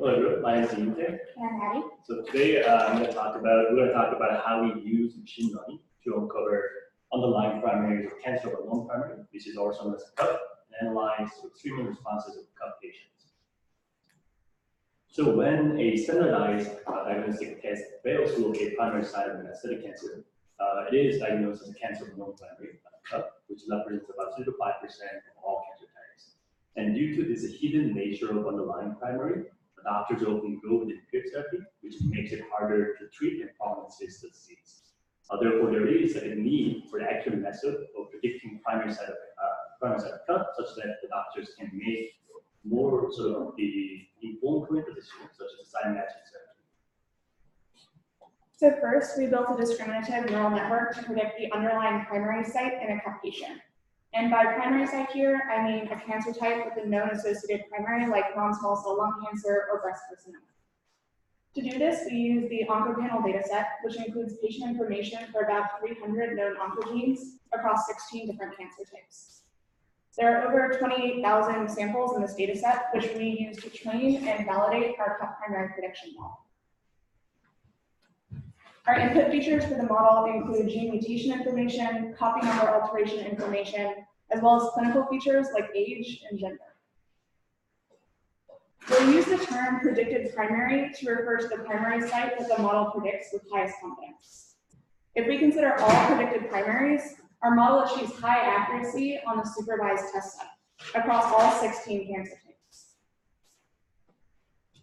Hello everyone, my name is Dean. And Hattie. So today we're going to talk about how we use machine learning to uncover underlying primaries of cancer or non-primary, which is also known as CUP, and analyze treatment responses of CUP patients. So when a standardized diagnostic test fails to locate primary site of metastatic cancer, it is diagnosed as a cancer of non-primary CUP, which represents about 3 to 5% of all cancer types. And due to this hidden nature of underlying primary, doctors often go with empiric therapy, which makes it harder to treat and prognosis the disease. Therefore, there is a need for the accurate method of predicting primary site of CUP, such that the doctors can make more sort of the informed clinical decisions, such as site matching strategy. So first, we built a discriminative neural network to predict the underlying primary site in a CUP patient. And by primary site here, I mean a cancer type with a known associated primary like non-small cell lung cancer or breast carcinoma. To do this, we use the OncoPanel dataset, which includes patient information for about 300 known oncogenes across 16 different cancer types. There are over 28,000 samples in this dataset, which we use to train and validate our CUP primary prediction model. Our input features for the model include gene mutation information, copy number alteration information, as well as clinical features like age and gender. We'll use the term predicted primary to refer to the primary site that the model predicts with highest confidence. If we consider all predicted primaries, our model achieves high accuracy on the supervised test set across all 16 cancer types.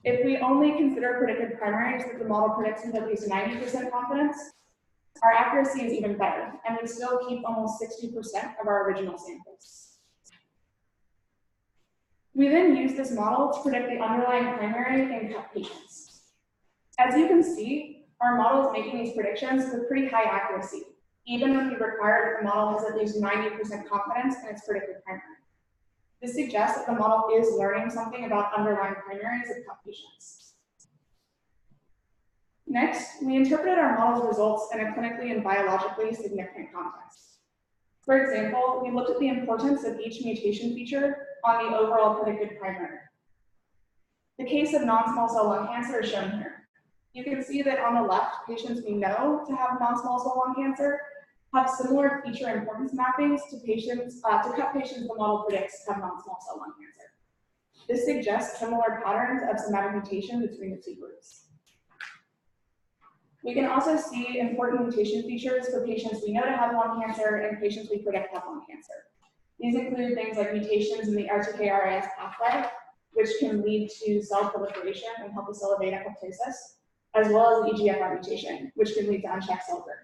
If we only consider predicted primaries that the model predicts with at least 90% confidence, our accuracy is even better, and we still keep almost 60% of our original samples. We then use this model to predict the underlying primary in CUP patients. As you can see, our model is making these predictions with pretty high accuracy, even when we require that the model has at least 90% confidence in its predicted primary. This suggests that the model is learning something about underlying primaries of CUP patients. Next, we interpreted our model's results in a clinically and biologically significant context. For example, we looked at the importance of each mutation feature on the overall predicted primary. The case of non-small cell lung cancer is shown here. You can see that on the left, patients we know to have non-small cell lung cancer have similar feature importance mappings to CUP patients the model predicts have non-small cell lung cancer. This suggests similar patterns of somatic mutation between the two groups. We can also see important mutation features for patients we know to have lung cancer and patients we predict have lung cancer. These include things like mutations in the RTK-RAS pathway, which can lead to cell proliferation and help with cell apoptosis, as well as the EGFR mutation, which can lead to unchecked cell growth.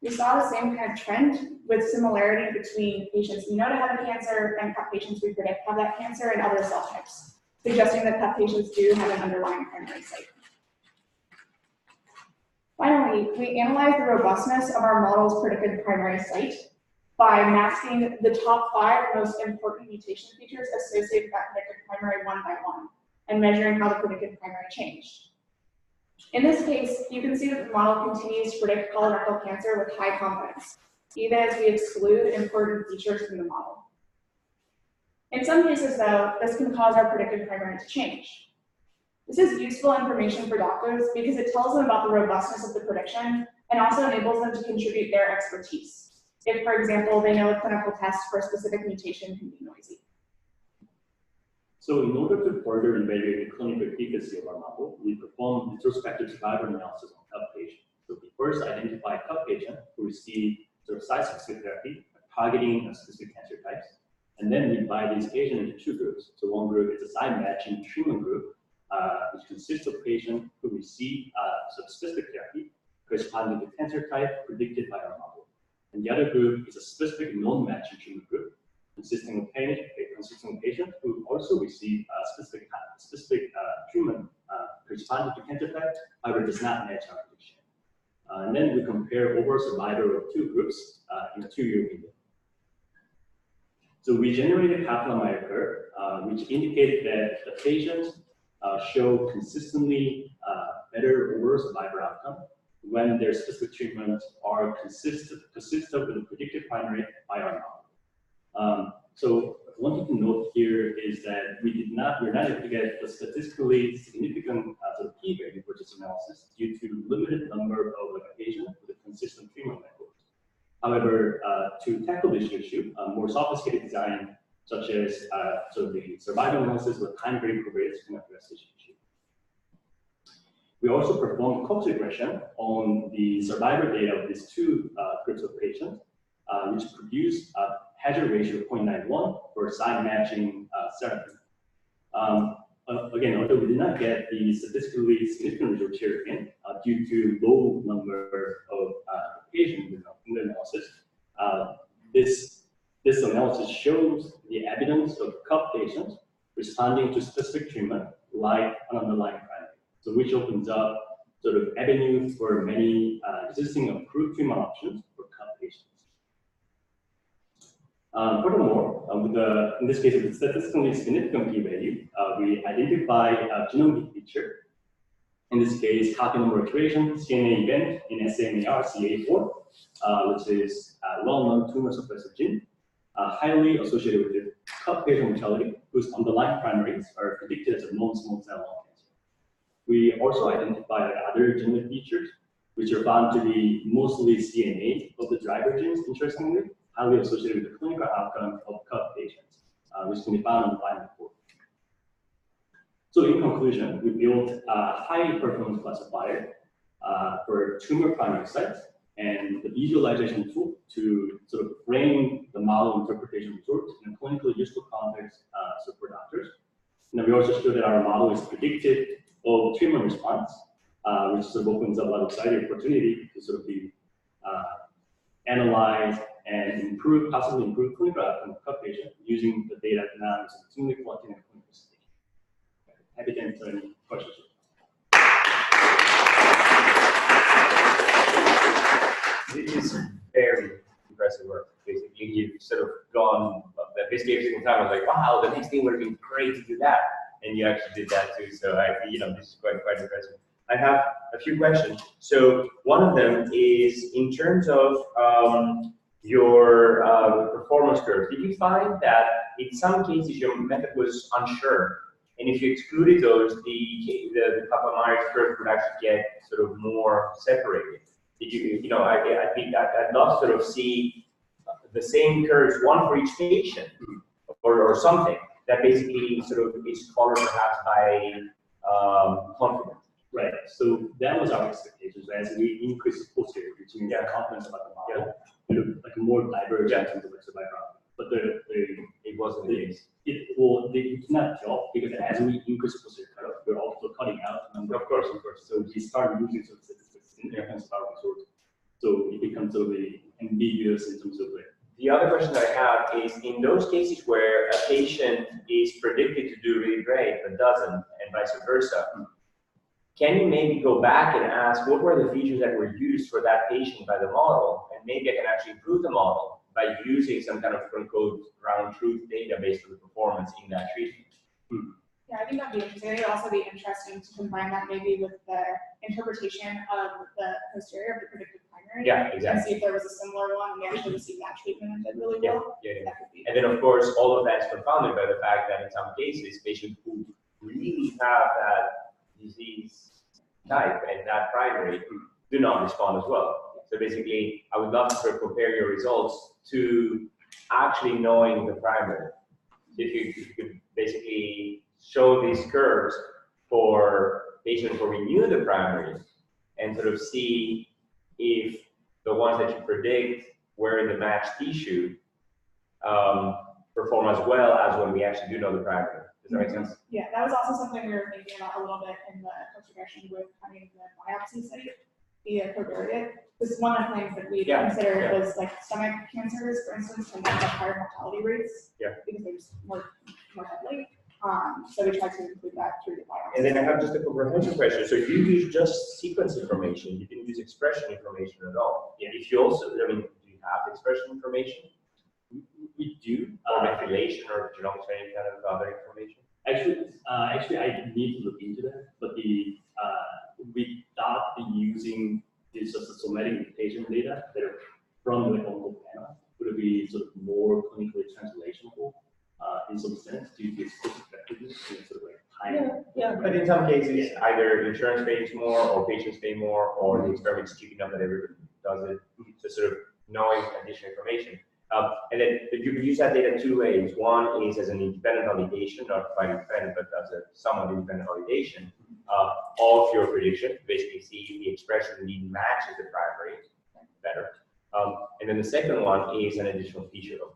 We saw the same kind of trend with similarity between patients we know to have cancer and CUP patients we predict have that cancer and other cell types, suggesting that CUP patients do have an underlying primary site. Finally, we analyzed the robustness of our model's predicted primary site by masking the top 5 most important mutation features associated with that predicted primary one by one, and measuring how the predicted primary changed. In this case, you can see that the model continues to predict colorectal cancer with high confidence, even as we exclude important features from the model. In some cases, though, this can cause our predicted primary to change. This is useful information for doctors because it tells them about the robustness of the prediction and also enables them to contribute their expertise. If, for example, they know a clinical test for a specific mutation can be noisy. So in order to further evaluate the clinical efficacy of our model, we performed retrospective survival analysis on CUP patients. So we first identify a CUP patient who received site-specific therapy targeting a specific cancer types. And then we divide these patients into 2 groups. So one group is a site-matching treatment group, which consists of patients who receive specific therapy corresponding to cancer type predicted by our model. And the other group is a specific non-matching treatment group, consisting of patients who also receive specific treatment corresponding to cancer type, however, does not match our prediction. And then we compare overall survival of 2 groups in a 2-year window. So we generated a Kaplan-Meier curve, which indicated that the patients show consistently better overall survival outcome when their specific treatments are consistent with the predicted primary by our model. So one thing to note here is that we're not able to get a statistically significant sort of p-value for this analysis due to limited number of patients with a consistent treatment record. However, to tackle this issue, more sophisticated design, such as sort of the survival analysis with time gradient covariates, can address this issue. We also performed cost regression on the survivor data of these two groups of patients, which produced a hazard ratio of 0.91 for side matching therapy. Again, although we did not get the statistically significant result here again, due to low number of patients in the analysis, this analysis shows the evidence of CUP patients responding to specific treatment like an underlying primary, so which opens up sort of avenues for many existing approved treatment options for CUP patients. Furthermore, in this case, with the statistically significant p-value, we identify a genomic feature. In this case, copy number iteration, CNA event in SMAR CA4, which is a well-known tumor suppressor gene, highly associated with the CUP patient mortality, whose underlying primaries are predicted as a non-small cell lung cancer. We also identified other genomic features, which are found to be mostly CNA of the driver genes, interestingly, highly associated with the clinical outcome of CUP patients, which can be found on the line report. So in conclusion, we built a high-performance classifier for tumor primary sites and the visualization tool to sort of frame the model interpretation results in a clinically useful context for doctors. And then we also showed that our model is predictive of treatment response, which sort of opens up a lot of exciting opportunity to sort of be analyze and possibly improve clinical outcome of CUP patients using the data now is extremely collected in a clinical stage. Happy to answer any questions. It is very impressive work. Basically, you've sort of gone, basically every single time I was like, wow, the next thing would have been great to do that. And you actually did that too. So this is quite impressive. I have a few questions. So one of them is in terms of your performance curve. Did you find that in some cases your method was unsure? And if you excluded those, the Kaplan-Meier curve would actually get sort of more separated. Did you, I think I'd love to sort of see the same curves, one for each patient or something that basically sort of is colored perhaps by confidence. Right. So that was our expectations. As we increase the posterior, which means confidence about the model, it looked like more divergent in terms of survival. But it wasn't the case. They cannot tell because as we increase the posterior cutoff, we're also cutting out a number. Of course. So we start losing some significance of our results. So it becomes sort of ambiguous in terms of it. The other question I have is in those cases where a patient is predicted to do really great but doesn't, and vice versa, can you maybe go back and ask what were the features that were used for that patient by the model, and maybe I can actually improve the model by using some kind of quote-unquote ground truth data based on the performance in that treatment? Yeah, I think that'd be interesting. It would also be interesting to combine that maybe with the interpretation of the posterior of the predicted primary. Yeah, exactly. And see if there was a similar one and we actually received that treatment and did really well. Yeah. That could be. And then of course, all of that is confounded by the fact that in some cases, patients who really have that disease type and that primary do not respond as well. So basically, I would love to sort of compare your results to actually knowing the primary. If you could basically show these curves for patients where we knew the primary and sort of see if the ones that you predict were in the matched tissue perform as well as when we actually do know the primary. Does that make sense? Yeah, that was also something we were thinking about a little bit in the post-regression with having the biopsy study, the covariate. This is one of the things that we considered was like stomach cancers, for instance, and they have higher mortality rates because they're just more heavily. So we tried to include that through the biopsy. And then I have just a comprehensive question. So you use just sequence information. You didn't use expression information at all. Yeah. If you also, do you have expression information? We do. Or methylation or genomics or any kind of other information? Actually, I need to look into that. But we thought using this somatic mutation data that are from the clinical panel would be sort of more clinically translational. in some sense due to its cost effectiveness and sort of like time. Yeah, but in some cases, either insurance pays more, or patients pay more, or the experiment's cheap enough that everybody does it. So sort of knowing additional information. And then you can use that data two ways. One is as an independent validation, not quite independent, but as a somewhat independent validation of your prediction. Basically, see if the expression indeed matches the primary better. And then the second one is an additional feature of